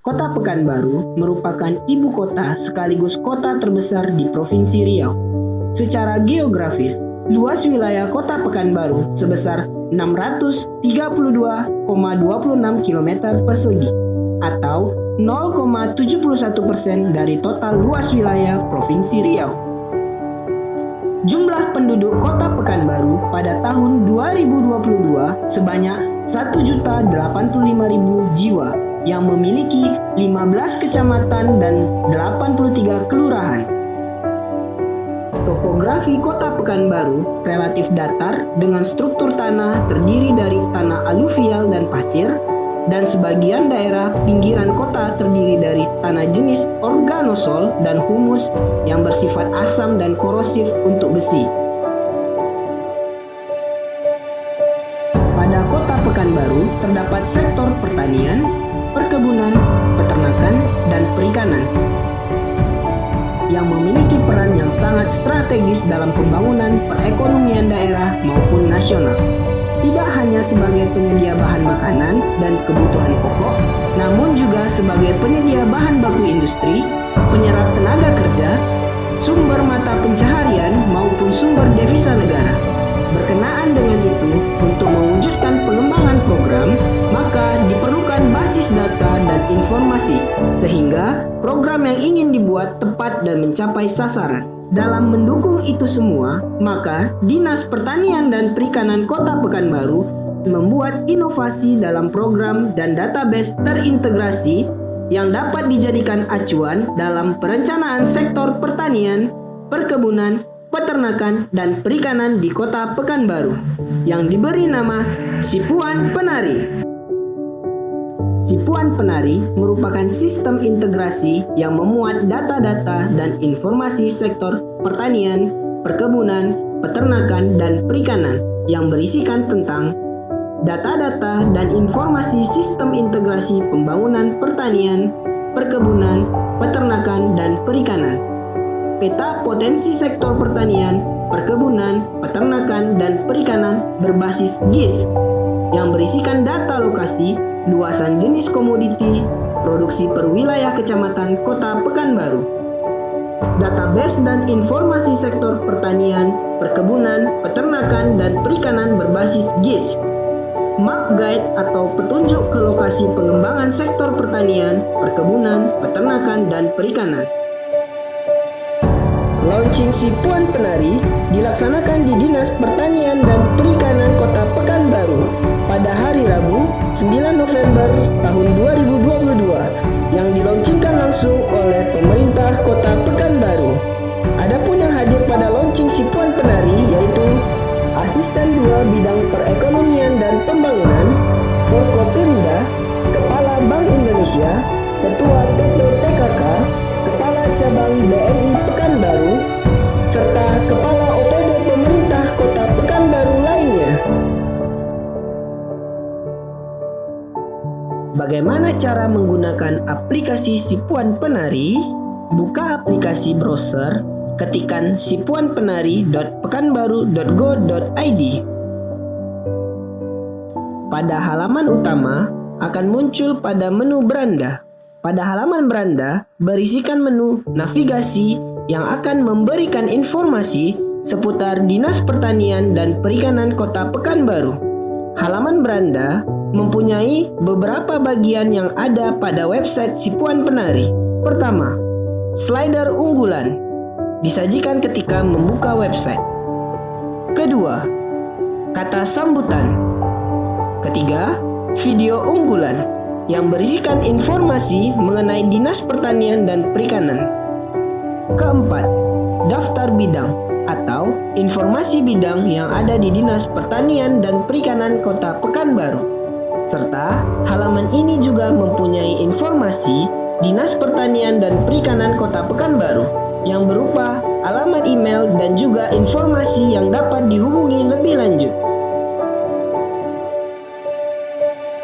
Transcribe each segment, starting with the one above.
Kota Pekanbaru merupakan ibu kota sekaligus kota terbesar di Provinsi Riau. Secara geografis, luas wilayah Kota Pekanbaru sebesar 632,26 km persegi atau 0,71% dari total luas wilayah Provinsi Riau. Jumlah penduduk Kota Pekanbaru pada tahun 2022 sebanyak 1.085.000 jiwa yang memiliki 15 kecamatan dan 83 kelurahan. Topografi Kota Pekanbaru relatif datar dengan struktur tanah terdiri dari tanah aluvial dan pasir, dan sebagian daerah pinggiran kota terdiri dari tanah jenis organosol dan humus yang bersifat asam dan korosif untuk besi. Pada Kota Pekanbaru terdapat sektor pertanian, perkebunan, peternakan, dan perikanan yang memiliki peran yang sangat strategis dalam pembangunan perekonomian daerah maupun nasional. Tidak hanya sebagai penyedia bahan makanan dan kebutuhan pokok, namun juga sebagai penyedia bahan baku industri, penyerap tenaga kerja, sumber mata pencaharian maupun sumber devisa negara. Berkenaan dengan itu, untuk mewujudkan pengembangan program, maka diperlukan basis data dan informasi, sehingga program yang ingin dibuat tepat dan mencapai sasaran. Dalam mendukung itu semua, maka Dinas Pertanian dan Perikanan Kota Pekanbaru membuat inovasi dalam program dan database terintegrasi yang dapat dijadikan acuan dalam perencanaan sektor pertanian, perkebunan, peternakan, dan perikanan di Kota Pekanbaru yang diberi nama Sipuan Penari. Sipuan Penari merupakan sistem integrasi yang memuat data-data dan informasi sektor pertanian, perkebunan, peternakan, dan perikanan yang berisikan tentang data-data dan informasi sistem integrasi pembangunan pertanian, perkebunan, peternakan, dan perikanan. Peta potensi sektor pertanian, perkebunan, peternakan, dan perikanan berbasis GIS yang berisikan data lokasi, luasan jenis komoditi, produksi per wilayah kecamatan Kota Pekanbaru. Database dan informasi sektor pertanian, perkebunan, peternakan, dan perikanan berbasis GIS. Map guide atau petunjuk ke lokasi pengembangan sektor pertanian, perkebunan, peternakan, dan perikanan. Launching Sipuan Penari dilaksanakan di Dinas Pertanian dan Perikanan Kota Pekanbaru pada hari Rabu 9 November tahun 2022 yang dilaunchingkan langsung oleh pemerintah Kota Pekanbaru. Adapun yang hadir pada launching Sipuan Penari yaitu Asisten 2 Bidang Perekonomian dan Pembangunan, Forkopimda, Kepala Bank Indonesia, Ketua PPTKK, Kepala Cabang BNI Pekanbaru, serta Kepala OPD Pemerintah Kota Pekanbaru lainnya. Bagaimana cara menggunakan aplikasi Sipuan Penari? Buka aplikasi browser, ketikkan sipuanpenari.pekanbaru.go.id. Pada halaman utama akan muncul pada menu beranda. Pada halaman beranda berisikan menu navigasi yang akan memberikan informasi seputar Dinas Pertanian dan Perikanan Kota Pekanbaru. Halaman beranda mempunyai beberapa bagian yang ada pada website Sipuan Penari. Pertama, slider unggulan disajikan ketika membuka website. Kedua, kata sambutan. Ketiga, video unggulan yang berisikan informasi mengenai Dinas Pertanian dan Perikanan. Keempat, daftar bidang atau informasi bidang yang ada di Dinas Pertanian dan Perikanan Kota Pekanbaru. Serta halaman ini juga mempunyai informasi Dinas Pertanian dan Perikanan Kota Pekanbaru yang berupa alamat email dan juga informasi yang dapat dihubungi lebih lanjut.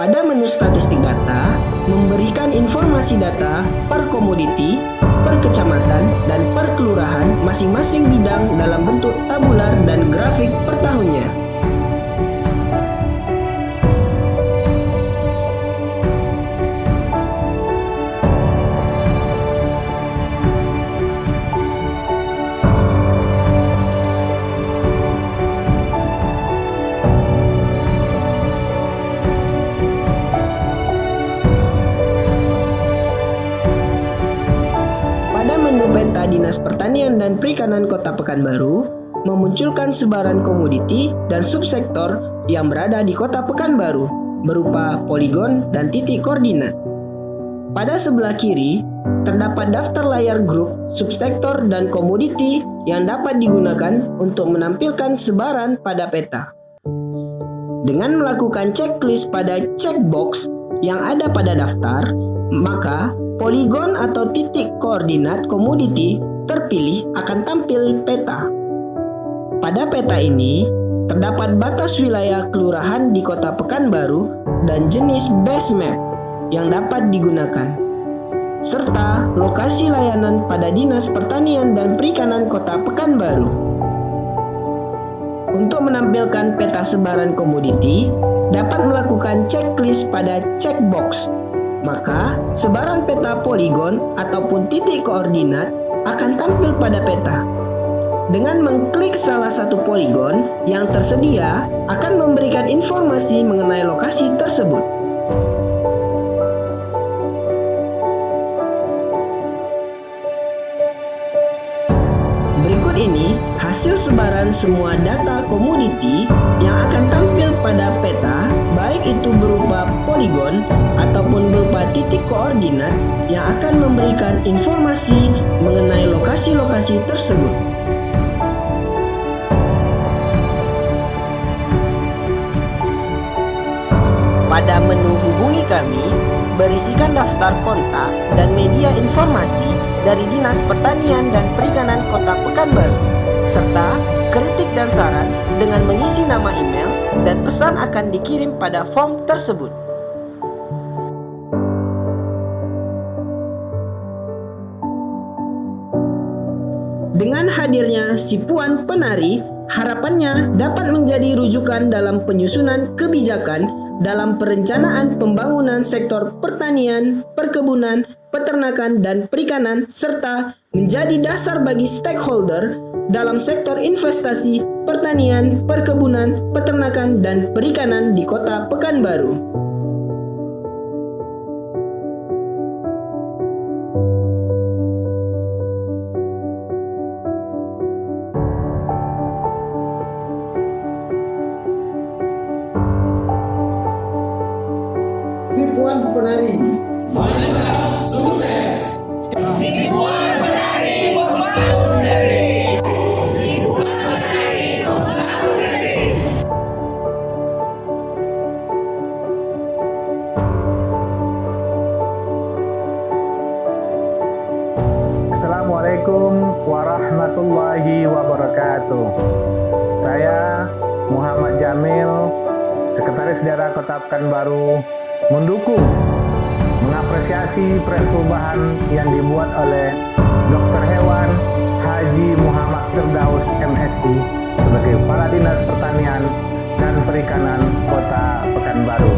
Pada menu statistik data, memberikan informasi data per komoditi, per kecamatan, dan per kelurahan masing-masing bidang dalam bentuk tabular dan grafik per tahunnya. Dinas Pertanian dan Perikanan Kota Pekanbaru memunculkan sebaran komoditi dan subsektor yang berada di Kota Pekanbaru berupa poligon dan titik koordinat. Pada sebelah kiri, terdapat daftar layar grup, subsektor, dan komoditi yang dapat digunakan untuk menampilkan sebaran pada peta. Dengan melakukan checklist pada checkbox yang ada pada daftar, maka poligon atau titik koordinat komoditi terpilih akan tampil peta. Pada peta ini, terdapat batas wilayah kelurahan di Kota Pekanbaru dan jenis base map yang dapat digunakan, serta lokasi layanan pada Dinas Pertanian dan Perikanan Kota Pekanbaru. Untuk menampilkan peta sebaran komoditi, dapat melakukan checklist pada checkbox. Maka, sebaran peta poligon ataupun titik koordinat akan tampil pada peta. Dengan mengklik salah satu poligon yang tersedia, akan memberikan informasi mengenai lokasi tersebut. Berikut ini hasil sebaran semua data komoditi yang akan tampil pada peta, baik itu berupa poligon ataupun berupa titik koordinat yang akan memberikan informasi mengenai lokasi-lokasi tersebut. Pada menu hubungi kami, berisikan daftar kontak dan media informasi dari Dinas Pertanian dan Perikanan Kota Pekanbaru, serta kritik dan saran dengan mengisi nama email dan pesan akan dikirim pada form tersebut. Dengan hadirnya si Puan Penari, harapannya dapat menjadi rujukan dalam penyusunan kebijakan dalam perencanaan pembangunan sektor pertanian, perkebunan, peternakan, dan perikanan, serta menjadi dasar bagi stakeholder dalam sektor investasi, pertanian, perkebunan, peternakan, dan perikanan di Kota Pekanbaru. Si Puan Penari, mantap sukses. Si Puan Penari membangun negeri. Si Puan Penari membangun negeri. Assalamualaikum warahmatullahi wabarakatuh. Saya Muhammad Jamil, Sekretaris Daerah Kota Pekanbaru, mendukung, mengapresiasi proyek perubahan yang dibuat oleh Dr. Hewan Haji Muhammad Firdaus MSI sebagai Kepala Dinas Pertanian dan Perikanan Kota Pekanbaru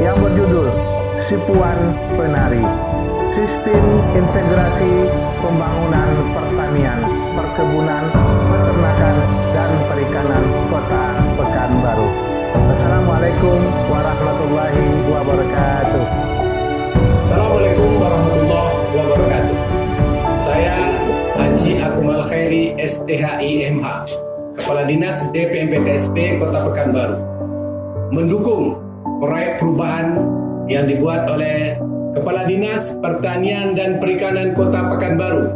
yang berjudul Si Puan Penari, Sistem Integrasi Pembangunan Pertanian, Perkebunan, Peternakan, dan Perikanan Kota Pekanbaru. Assalamualaikum warahmatullahi wabarakatuh. Assalamualaikum warahmatullahi wabarakatuh. Saya Haji Akmal Khairi STHI MH, Kepala Dinas DPMPTSP Kota Pekanbaru, mendukung proyek perubahan yang dibuat oleh Kepala Dinas Pertanian dan Perikanan Kota Pekanbaru,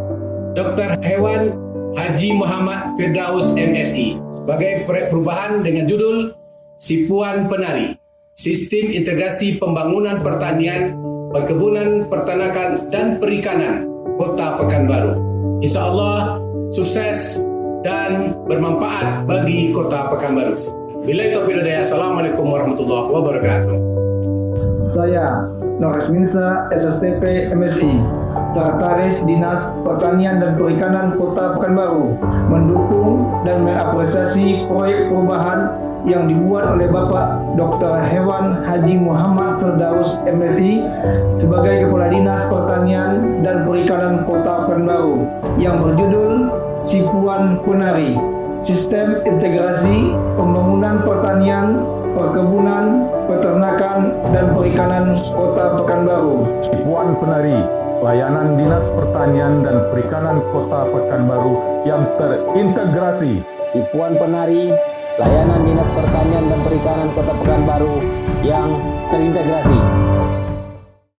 Dr. Hewan Haji Muhammad Firdaus MSI, sebagai proyek perubahan dengan judul Si Puan Penari, Sistem Integrasi Pembangunan Pertanian, Perkebunan, Peternakan, dan Perikanan Kota Pekanbaru. Insya Allah sukses dan bermanfaat bagi Kota Pekanbaru. Billahi taufiq wal hidayah. Assalamualaikum warahmatullahi wabarakatuh. Saya Norris Minsa, SSTP MSI, Sekretaris Dinas Pertanian dan Perikanan Kota Pekanbaru, mendukung dan mengapresiasi proyek perubahan yang dibuat oleh Bapak Dr. Hewan Haji Muhammad Firdaus MSI sebagai Kepala Dinas Pertanian dan Perikanan Kota Pekanbaru yang berjudul Si Puan Penari, Sistem Integrasi Pembangunan Pertanian, Perkebunan, Peternakan, dan Perikanan Kota Pekanbaru. Si Puan Penari, layanan Dinas Pertanian dan Perikanan Kota Pekanbaru yang terintegrasi. Tipuan penari, layanan Dinas Pertanian dan Perikanan Kota Pekanbaru yang terintegrasi.